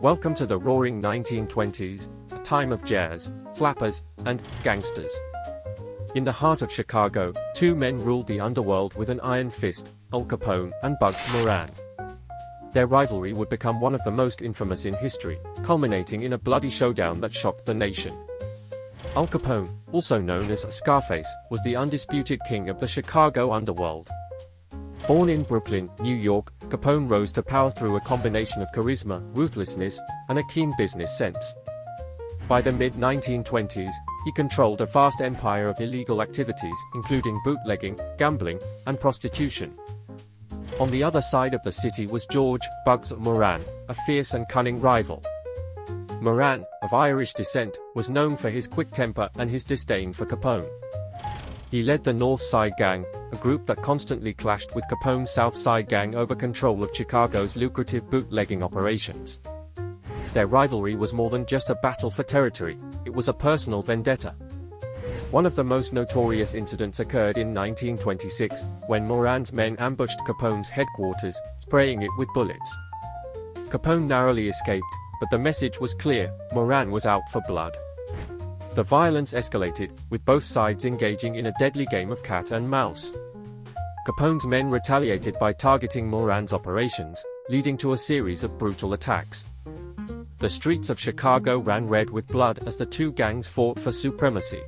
Welcome to the roaring 1920s, a time of jazz, flappers, and gangsters. In the heart of Chicago, two men ruled the underworld with an iron fist, Al Capone and Bugs Moran. Their rivalry would become one of the most infamous in history, culminating in a bloody showdown that shocked the nation. Al Capone, also known as Scarface, was the undisputed king of the Chicago underworld. Born in Brooklyn, New York, Capone rose to power through a combination of charisma, ruthlessness, and a keen business sense. By the mid-1920s, he controlled a vast empire of illegal activities, including bootlegging, gambling, and prostitution. On the other side of the city was George "Bugs" Moran, a fierce and cunning rival. Moran, of Irish descent, was known for his quick temper and his disdain for Capone. He led the North Side Gang, a group that constantly clashed with Capone's South Side Gang over control of Chicago's lucrative bootlegging operations. Their rivalry was more than just a battle for territory, it was a personal vendetta. One of the most notorious incidents occurred in 1926, when Moran's men ambushed Capone's headquarters, spraying it with bullets. Capone narrowly escaped, but the message was clear: Moran was out for blood. The violence escalated, with both sides engaging in a deadly game of cat and mouse. Capone's men retaliated by targeting Moran's operations, leading to a series of brutal attacks. The streets of Chicago ran red with blood as the two gangs fought for supremacy.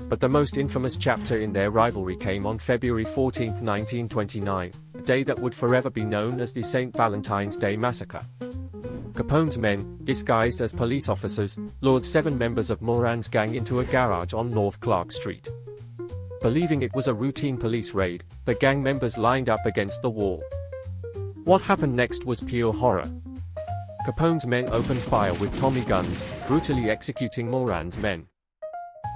But the most infamous chapter in their rivalry came on February 14, 1929, a day that would forever be known as the St. Valentine's Day Massacre. Capone's men, disguised as police officers, lured 7 members of Moran's gang into a garage on North Clark Street. Believing it was a routine police raid, the gang members lined up against the wall. What happened next was pure horror. Capone's men opened fire with Tommy guns, brutally executing Moran's men.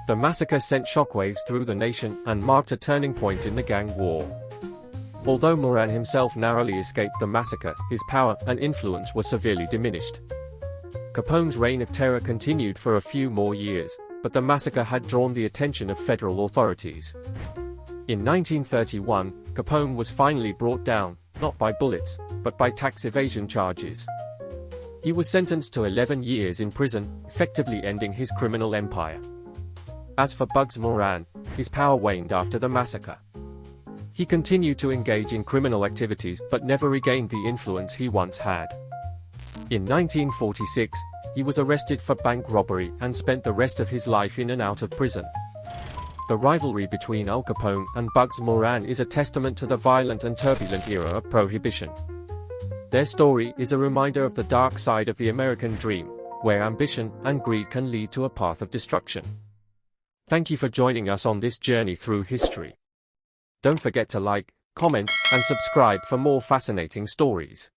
The massacre sent shockwaves through the nation and marked a turning point in the gang war. Although Moran himself narrowly escaped the massacre, his power and influence were severely diminished. Capone's reign of terror continued for a few more years, but the massacre had drawn the attention of federal authorities. In 1931, Capone was finally brought down, not by bullets, but by tax evasion charges. He was sentenced to 11 years in prison, effectively ending his criminal empire. As for Bugs Moran, his power waned after the massacre. He continued to engage in criminal activities but never regained the influence he once had. In 1946, he was arrested for bank robbery and spent the rest of his life in and out of prison. The rivalry between Al Capone and Bugs Moran is a testament to the violent and turbulent era of Prohibition. Their story is a reminder of the dark side of the American dream, where ambition and greed can lead to a path of destruction. Thank you for joining us on this journey through history. Don't forget to like, comment, and subscribe for more fascinating stories.